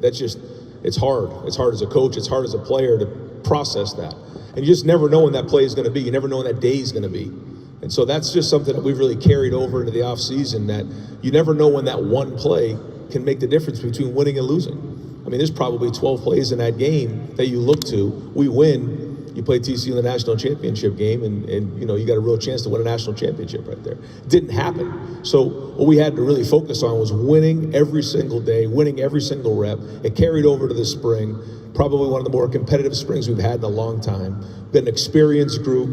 It's hard. It's hard as a coach. It's hard as a player to process that. And you just never know when that play is going to be. You never know when that day is going to be. And so that's just something that we've really carried over into the offseason, that you never know when that one play can make the difference between winning and losing. I mean, there's probably 12 plays in that game that you look to. We win. You play TCU in the national championship game, and you got a real chance to win a national championship right there. It didn't happen. So what we had to really focus on was winning every single day, winning every single rep. It carried over to the spring, probably one of the more competitive springs we've had in a long time. Been an experienced group.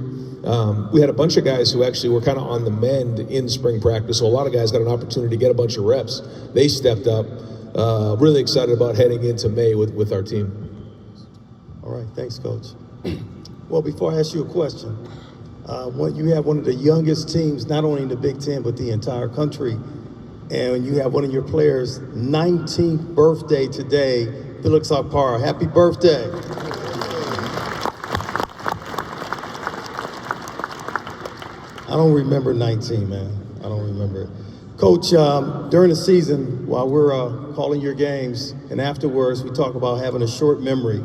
We had a bunch of guys who actually were kind of on the mend in spring practice, so a lot of guys got an opportunity to get a bunch of reps. They stepped up. Really excited about heading into May with our team. All right, thanks, Coach. Well, before I ask you a question, you have one of the youngest teams, not only in the Big Ten, but the entire country. And you have one of your players' 19th birthday today, Felix Akpara. Happy birthday. I don't remember 19, man. I don't remember it. Coach, during the season, while we're calling your games, and afterwards we talk about having a short memory.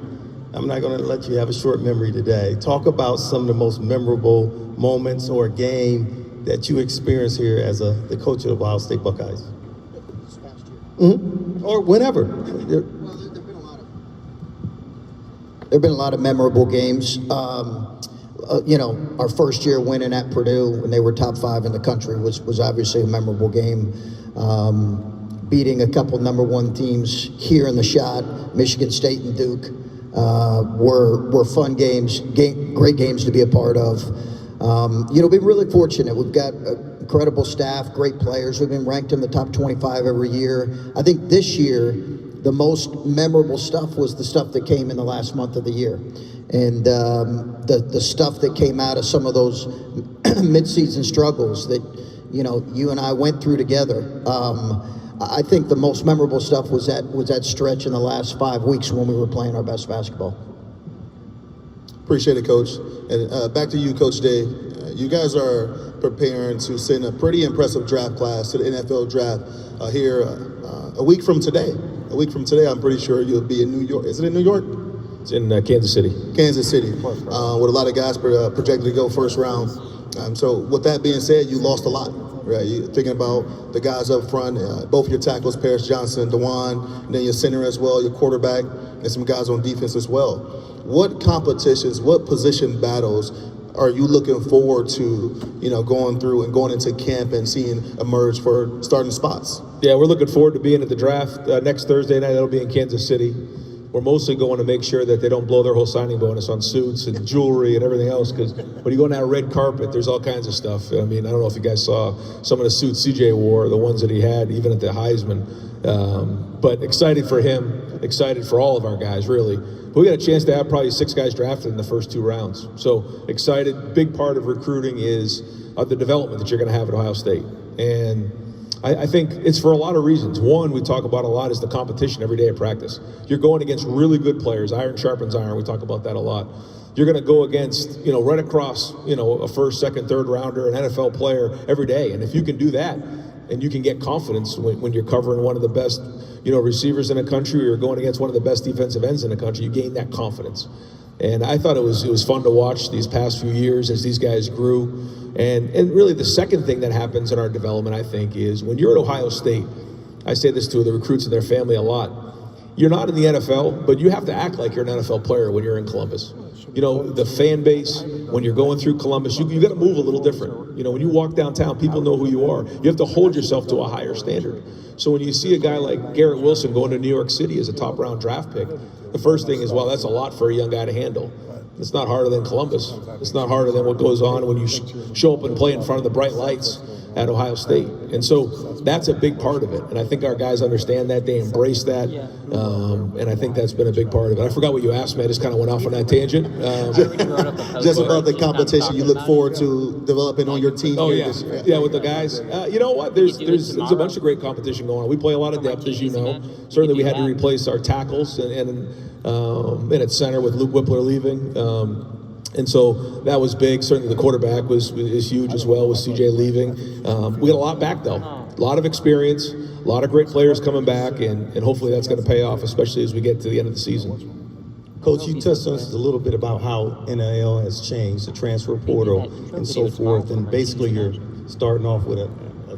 I'm not going to let you have a short memory today. Talk about some of the most memorable moments or game that you experienced here as the coach of the Ohio State Buckeyes. This past year. Mm-hmm. Or whenever. There have been a lot of memorable games. Our first year winning at Purdue when they were top 5 in the country was obviously a memorable game. Beating a couple number 1 teams here in the shot, Michigan State and Duke. Were fun games, great games to be a part of. We've been really fortunate. We've got incredible staff, great players. We've been ranked in the top 25 every year. I think this year, the most memorable stuff was the stuff that came in the last month of the year. And the stuff that came out of some of those mid-season struggles that, you and I went through together. I think the most memorable stuff was that stretch in the last 5 weeks when we were playing our best basketball. Appreciate it, Coach. And back to you, Coach Day. You guys are preparing to send a pretty impressive draft class to the NFL draft here a week from today. A week from today, I'm pretty sure you'll be in New York. Is it in New York? It's in Kansas City. Kansas City, with a lot of guys projected to go first round. So with that being said, you lost a lot. Right, you're thinking about the guys up front, both your tackles, Paris Johnson, DeJuan, and then your center as well, your quarterback, and some guys on defense as well. What competitions, what position battles are you looking forward to, going through and going into camp and seeing emerge for starting spots? Yeah, we're looking forward to being at the draft next Thursday night. That'll be in Kansas City. We're mostly going to make sure that they don't blow their whole signing bonus on suits and jewelry and everything else, because when you go on that red carpet, there's all kinds of stuff. I mean, I don't know if you guys saw some of the suits CJ wore, the ones that he had, even at the Heisman. But excited for him, excited for all of our guys, really. We got a chance to have probably 6 guys drafted in the first 2 rounds. So excited. Big part of recruiting is the development that you're going to have at Ohio State. And I think it's for a lot of reasons. One, we talk about a lot is the competition every day at practice. You're going against really good players. Iron sharpens iron. We talk about that a lot. You're going to go against, right across, a first, second, third rounder, an NFL player every day. And if you can do that and you can get confidence when you're covering one of the best, receivers in the country, or you're going against one of the best defensive ends in the country, you gain that confidence. And I thought it was fun to watch these past few years as these guys grew. And really the second thing that happens in our development, I think, is when you're at Ohio State, I say this to the recruits and their family a lot, you're not in the NFL, but you have to act like you're an NFL player when you're in Columbus. The fan base, when you're going through Columbus, you got to move a little different. When you walk downtown, people know who you are. You have to hold yourself to a higher standard. So when you see a guy like Garrett Wilson going to New York City as a top round draft pick, the first thing is, well, that's a lot for a young guy to handle. It's not harder than Columbus. It's not harder than what goes on when you show up and play in front of the bright lights at Ohio State. And so that's a big part of it. And I think our guys understand that. They embrace that. And I think that's been a big part of it. I forgot what you asked me. I just kind of went off on that tangent. Just about the competition you look forward to developing on your team. Oh, yeah. Yeah, with the guys. You know what? There's a bunch of great competition going on. We play a lot of depth, as you know. Certainly we had to replace our tackles and at center with Luke Whippler leaving. And so that was big. Certainly the quarterback is huge as well with CJ leaving. We got a lot back, though. a lot of experience, a lot of great players coming back, and hopefully that's going to pay off, especially as we get to the end of the season. Coach, you touched on this a little bit about how NIL has changed, the transfer portal and so forth, and basically you're starting off with a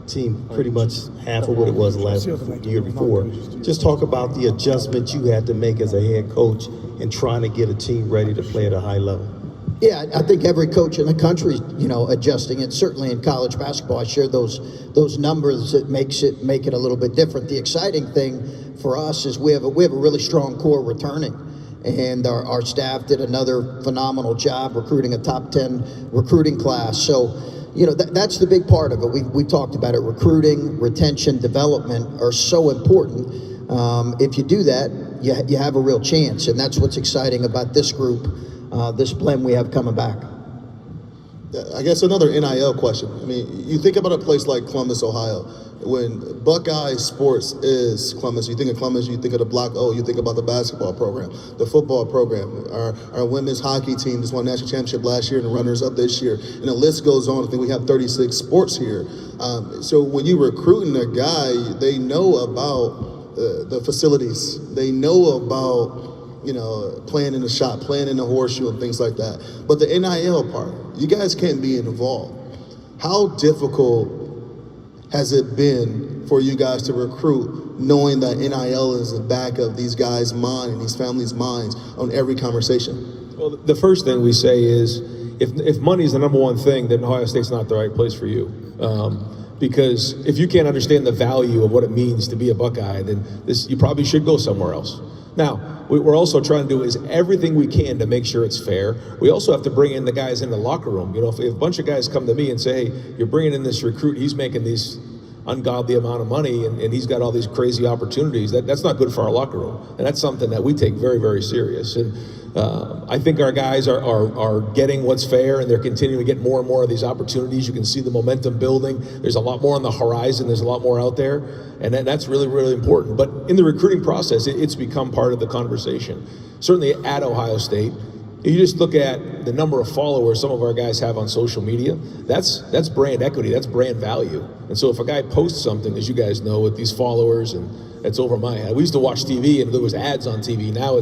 team pretty much half of what it was the year before. Just talk about the adjustment you had to make as a head coach in trying to get a team ready to play at a high level. Yeah, I think every coach in the country, adjusting it. Certainly in college basketball, I shared those numbers that make it a little bit different. The exciting thing for us is we have a really strong core returning, and our staff did another phenomenal job recruiting a top 10 recruiting class. So, that's the big part of it. We talked about it. Recruiting, retention, development are so important. If you do that, you have a real chance, and that's what's exciting about this group. This blend we have coming back. I guess another NIL question. I mean, you think about a place like Columbus, Ohio. When Buckeye Sports is Columbus, you think of Columbus, you think of the Block O, you think about the basketball program, the football program. Our women's hockey team just won a national championship last year and runners up this year. And the list goes on. I think we have 36 sports here. So when you're recruiting a guy, they know about the facilities. They know about playing in the shop, playing in the horseshoe and things like that. But the NIL part, you guys can't be involved. How difficult has it been for you guys to recruit knowing that NIL is the back of these guys' mind and these families' minds on every conversation? Well, the first thing we say is if money is the number one thing, then Ohio State's not the right place for you. Because if you can't understand the value of what it means to be a Buckeye, then you probably should go somewhere else. Now, what we're also trying to do is everything we can to make sure it's fair. We also have to bring in the guys in the locker room. If a bunch of guys come to me and say, hey, you're bringing in this recruit, he's making these ungodly amount of money and he's got all these crazy opportunities, that's not good for our locker room. And that's something that we take very, very serious. And I think our guys are getting what's fair, and they're continuing to get more and more of these opportunities. You can see the momentum building. There's a lot more on the horizon. There's a lot more out there, and that's really, really important. But in the recruiting process, it's become part of the conversation. Certainly at Ohio State, you just look at the number of followers some of our guys have on social media. That's brand equity. That's brand value. And so if a guy posts something, as you guys know, with these followers, and it's over my head. We used to watch TV and there was ads on TV. Now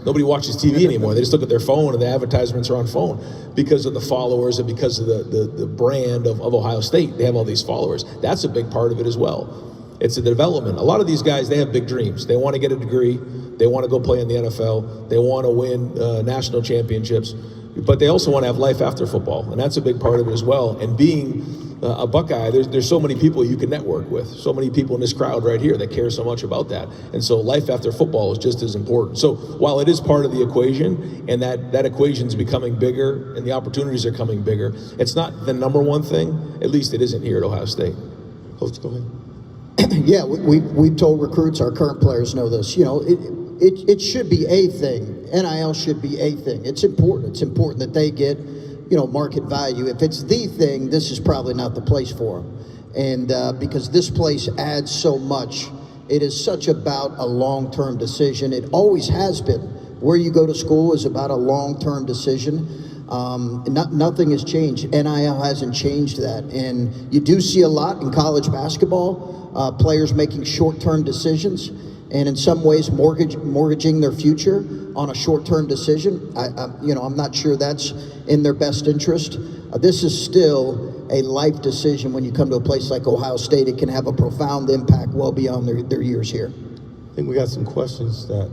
nobody watches TV anymore. They just look at their phone and the advertisements are on phone because of the followers and because of the brand of Ohio State. They have all these followers. That's a big part of it as well. It's the development. A lot of these guys, they have big dreams. They want to get a degree. They want to go play in the NFL. They want to win national championships. But they also want to have life after football, and that's a big part of it as well. And being a Buckeye, there's so many people you can network with, so many people in this crowd right here that care so much about that. And so life after football is just as important. So while it is part of the equation, and that equation is becoming bigger and the opportunities are coming bigger, it's not the number one thing. At least it isn't here at Ohio State. Coach, go ahead. Yeah, we've told recruits, our current players know this, it should be a thing. NIL should be a thing. It's important. It's important that they get, market value. If it's the thing, this is probably not the place for them. And because this place adds so much, it is such about a long-term decision. It always has been. Where you go to school is about a long-term decision. Nothing has changed. NIL hasn't changed that. And you do see a lot in college basketball, players making short-term decisions, and in some ways mortgaging their future on a short-term decision. I'm not sure that's in their best interest. This is still a life decision. When you come to a place like Ohio State, it can have a profound impact well beyond their years here. I think we got some questions that,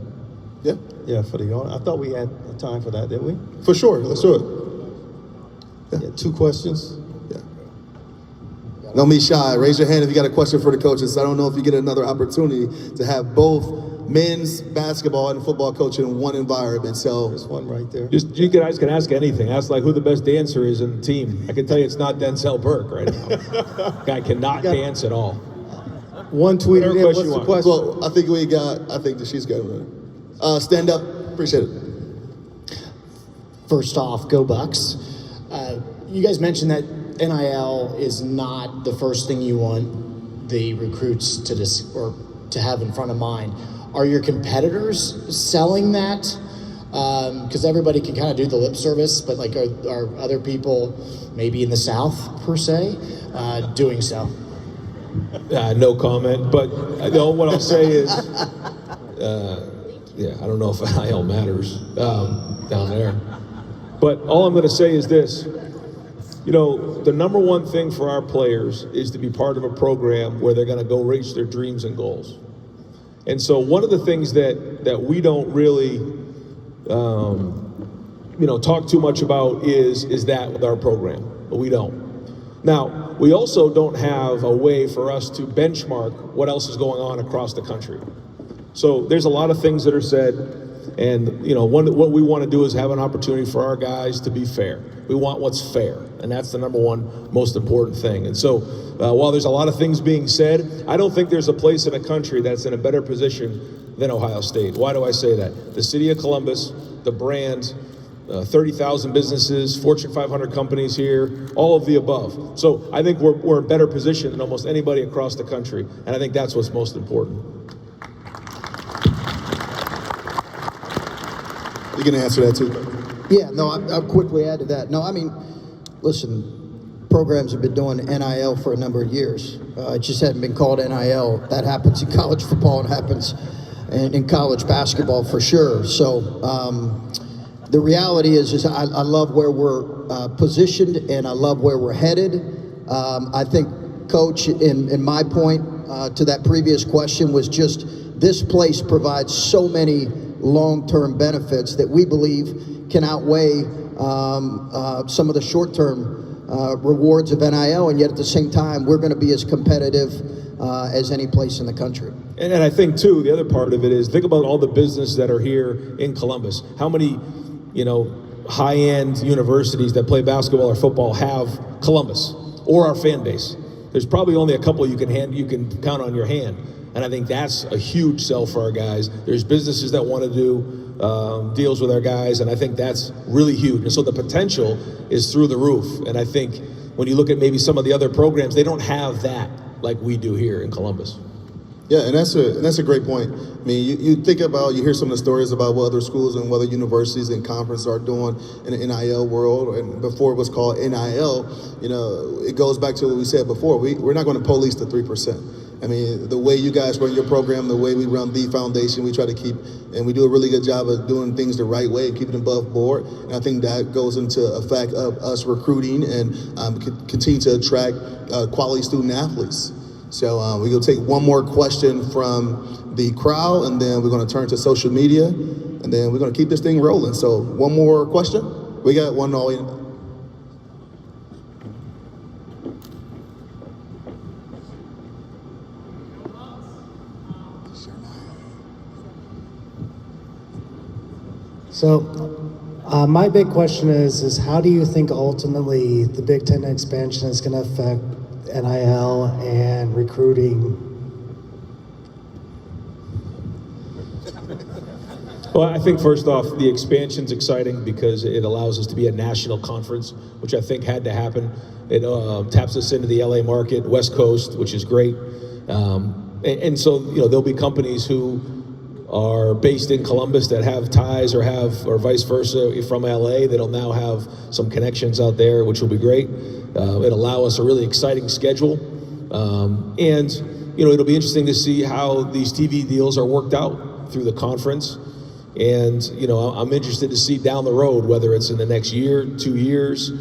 yeah, for the audience. I thought we had time for that, didn't we? For sure, let's do it. Yeah, 2 questions. Don't be shy. Raise your hand if you got a question for the coaches. I don't know if you get another opportunity to have both men's basketball and football coaching in one environment. So there's one right there. You guys can ask anything. Ask who the best dancer is in the team. I can tell you it's not Denzel Burke right now. Guy cannot dance at all. One tweet. What's the question? Well, I think that she's got it. Stand up. Appreciate it. First off, go Bucks. You guys mentioned that NIL is not the first thing you want the recruits to have in front of mind. Are your competitors selling that? Because everybody can kind of do the lip service, but are other people maybe in the South per se doing so? No comment. But what I'll say is, I don't know if NIL matters down there. But all I'm going to say is this. The number one thing for our players is to be part of a program where they're going to go reach their dreams and goals. And so one of the things that we don't really, talk too much about is that with our program, but we don't. Now, we also don't have a way for us to benchmark what else is going on across the country. So there's a lot of things that are said, and what we want to do is have an opportunity for our guys to be fair. We want what's fair, and that's the number one most important thing. And so while there's a lot of things being said, I don't think there's a place in a country that's in a better position than Ohio State. Why do I say that? The city of Columbus, the brand, 30,000 businesses, Fortune 500 companies here, all of the above. So I think we're in a better position than almost anybody across the country, and I think that's what's most important. You can answer that too. Yeah, no, I'll quickly add to that. No, I mean, listen, programs have been doing NIL for a number of years. It just hadn't been called NIL. That happens in college football and happens in college basketball for sure. So the reality is I love where we're positioned, and I love where we're headed. I think, Coach, in my point to that previous question was just this place provides so many long-term benefits that we believe can outweigh some of the short-term rewards of NIL, and yet at the same time, we're going to be as competitive as any place in the country. And I think, too, the other part of it is, think about all the businesses that are here in Columbus. How many, high-end universities that play basketball or football have Columbus or our fan base? There's probably only a couple you can count on your hand. And I think that's a huge sell for our guys. There's businesses that want to do deals with our guys, and I think that's really huge. And so the potential is through the roof. And I think when you look at maybe some of the other programs, they don't have that like we do here in Columbus. Yeah, and that's a great point. I mean, you think about, you hear some of the stories about what other schools and what other universities and conferences are doing in the NIL world, and before it was called NIL, it goes back to what we said before. We're not going to police the 3%. I mean, the way you guys run your program, the way we run the foundation, we try to keep, and we do a really good job of doing things the right way and keeping it above board. And I think that goes into effect of us recruiting and continue to attract quality student athletes. So we're going to take one more question from the crowd, and then we're going to turn to social media, and then we're going to keep this thing rolling. So one more question. We got one all in. So my big question is how do you think ultimately the Big Ten expansion is going to affect NIL and recruiting? Well, I think first off, the expansion's exciting because it allows us to be a national conference, which I think had to happen. It taps us into the LA market, West Coast, which is great. And so, there'll be companies who are based in Columbus that have ties or vice versa from LA. That'll now have some connections out there, which will be great. It'll allow us a really exciting schedule. And it'll be interesting to see how these TV deals are worked out through the conference. And, I'm interested to see down the road, whether it's in the next year, 2 years,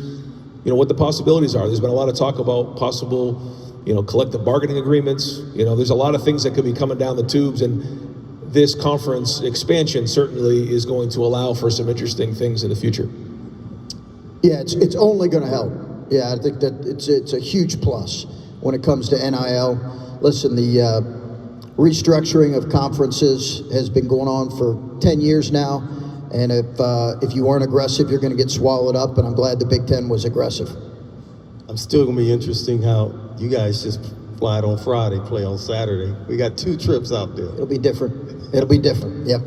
what the possibilities are. There's been a lot of talk about possible, collective bargaining agreements. There's a lot of things that could be coming down the tubes, and this conference expansion certainly is going to allow for some interesting things in the future. Yeah, it's only going to help. Yeah, I think that it's a huge plus when it comes to NIL. Listen, the restructuring of conferences has been going on for 10 years now, and if you aren't aggressive, you're going to get swallowed up, and I'm glad the Big Ten was aggressive. I'm still going to be interesting how you guys just fly on Friday, play on Saturday. We got 2 trips out there. It'll be different. Yep, it'll be different. Yeah,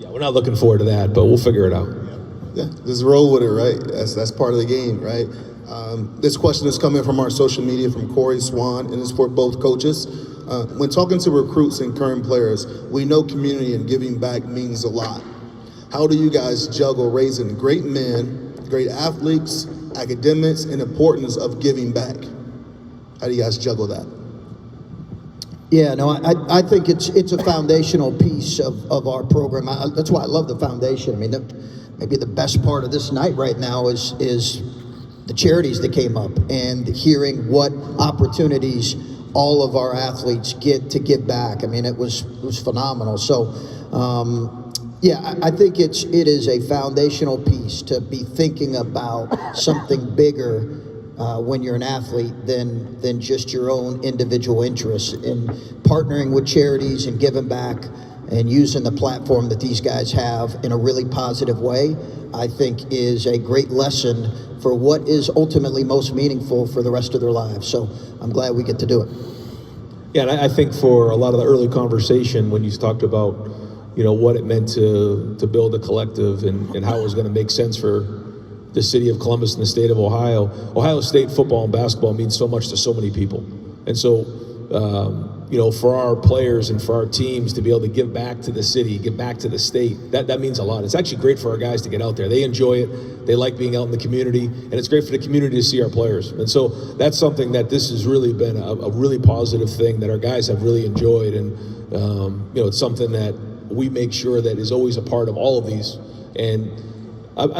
we're not looking forward to that, but we'll figure it out. Yeah, just roll with it, right? That's part of the game, right? This question is coming from our social media from Corey Swan, and it's for both coaches. When talking to recruits and current players, we know community and giving back means a lot. How do you guys juggle raising great men, great athletes, academics, and importance of giving back? How do you guys juggle that? Yeah, no, I think it's a foundational piece of our program. That's why I love the foundation. I mean, maybe the best part of this night right now is the charities that came up and hearing what opportunities all of our athletes get to give back. I mean, it was phenomenal. So, yeah, I think it is a foundational piece to be thinking about something bigger when you're an athlete than just your own individual interests. And partnering with charities and giving back and using the platform that these guys have in a really positive way, I think is a great lesson for what is ultimately most meaningful for the rest of their lives. So I'm glad we get to do it. Yeah, and I think for a lot of the early conversation when you talked about, you know, what it meant to build a collective and how it was going to make sense for the city of Columbus and the state of Ohio. Ohio State football and basketball means so much to so many people. And so, you know, for our players and for our teams to be able to give back to the city, give back to the state, that means a lot. It's actually great for our guys to get out there. They enjoy it. They like being out in the community. And it's great for the community to see our players. And so that's something that this has really been a really positive thing that our guys have really enjoyed. And, you know, it's something that we make sure that is always a part of all of these. And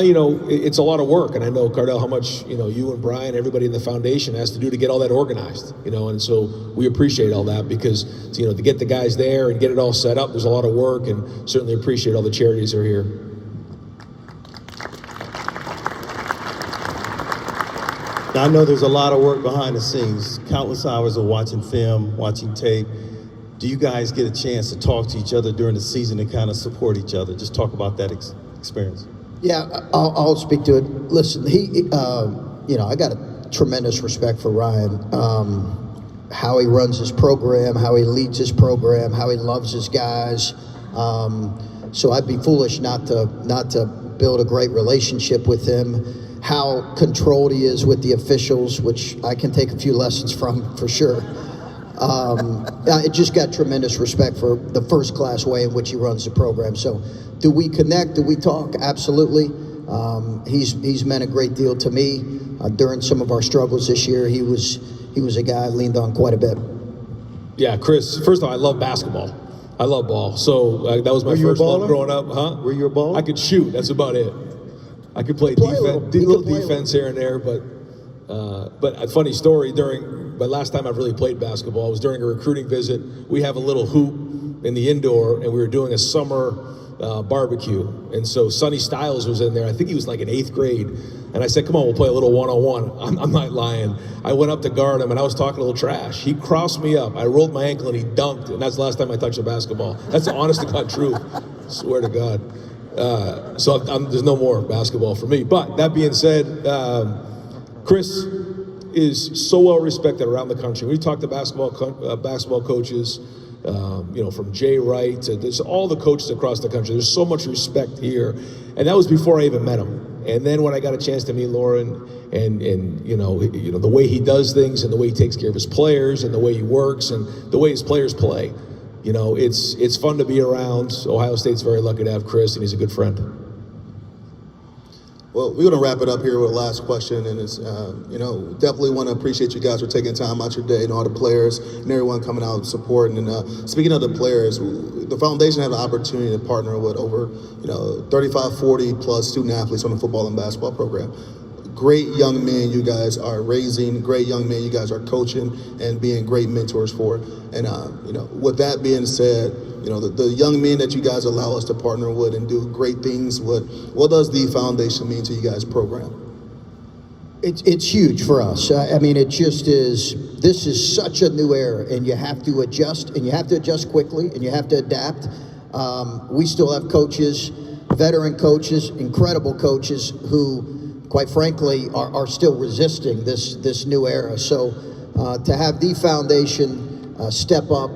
you know, it's a lot of work, and I know, Cardell, how much, you know, you and Brian, everybody in the foundation has to do to get all that organized, you know, and so we appreciate all that because, you know, to get the guys there and get it all set up, there's a lot of work, and certainly appreciate all the charities that are here. Now, I know there's a lot of work behind the scenes, countless hours of watching film, watching tape. Do you guys get a chance to talk to each other during the season and kind of support each other? Just talk about that experience. Yeah, I'll speak to it. Listen, you know, I got a tremendous respect for Ryan. How he runs his program, how he leads his program, how he loves his guys. So I'd be foolish not to build a great relationship with him. How controlled he is with the officials, which I can take a few lessons from for sure. I just got tremendous respect for the first-class way in which he runs the program. So, do we connect? Do we talk? Absolutely. He's meant a great deal to me. During some of our struggles this year, he was a guy I leaned on quite a bit. Yeah, Chris. First of all, I love basketball. I love ball. So that was my first love growing up. Huh? Were you a baller? I could shoot. That's about it. I could play defense, little defense here and there, but a funny story, during my last time I've really played basketball was during a recruiting visit. We have a little hoop in the indoor, and we were doing a summer barbecue. And so Sonny Styles was in there. I think he was like in 8th grade. And I said, come on, we'll play a little one-on-one. I'm not lying. I went up to guard him, and I was talking a little trash. He crossed me up. I rolled my ankle, and he dunked. And that's the last time I touched a basketball. That's the honest-to-God truth. I swear to God. So there's no more basketball for me. But that being said, Chris is so well respected around the country. We talked to basketball coaches, you know, from Jay Wright to there's all the coaches across the country. There's so much respect here, and that was before I even met him. And then when I got a chance to meet Lauren, and you know the way he does things, and the way he takes care of his players, and the way he works, and the way his players play, you know, it's fun to be around. Ohio State's very lucky to have Chris, and he's a good friend. Well, we're going to wrap it up here with a last question, and it's, you know, definitely want to appreciate you guys for taking time out your day and all the players and everyone coming out and supporting. And speaking of the players, the foundation had an opportunity to partner with over, you know, 35, 40 plus student athletes on the football and basketball program. Great young men you guys are raising, great young men you guys are coaching and being great mentors for. And, you know, with that being said, you know, the young men that you guys allow us to partner with and do great things with, what does the foundation mean to you guys' program? It's huge for us. I mean, it just is. This is such a new era, and you have to adjust, and you have to adjust quickly, and you have to adapt. We still have coaches, veteran coaches, incredible coaches who, quite frankly, are still resisting this new era. So to have the foundation step up,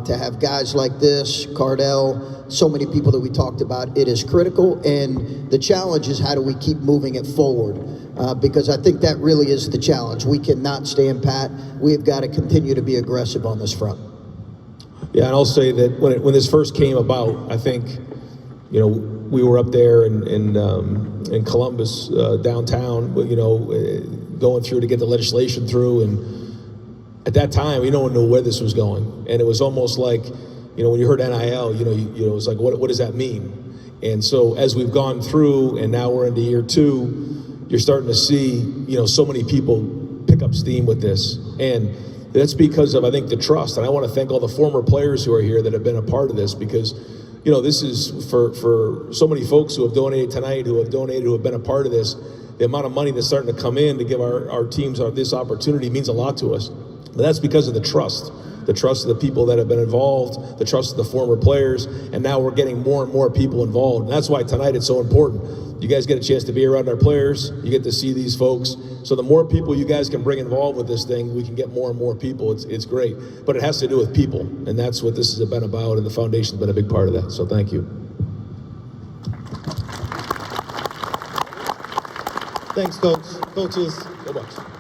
to have guys like this, Cardell, so many people that we talked about, it is critical. And the challenge is how do we keep moving it forward? Because I think that really is the challenge. We cannot stand pat. We've got to continue to be aggressive on this front. Yeah, and I'll say that when this first came about, I think, you know, we were up there in Columbus, downtown, you know, going through to get the legislation through, and at that time, no one knew where this was going. And it was almost like, when you heard NIL, it was like, what does that mean? And so as we've gone through and now we're into year 2, you're starting to see, so many people pick up steam with this. And that's because of, I think, the trust. And I want to thank all the former players who are here that have been a part of this, because, this is for so many folks who have donated tonight, who have been a part of this. The amount of money that's starting to come in to give our teams this opportunity means a lot to us. But that's because of the trust of the people that have been involved, the trust of the former players, and now we're getting more and more people involved. And that's why tonight it's so important. You guys get a chance to be around our players, you get to see these folks. So the more people you guys can bring involved with this thing, we can get more and more people. It's great. But it has to do with people, and that's what this has been about, and the foundation's been a big part of that. So thank you. Thanks, Coach. Coaches. Go Bucks.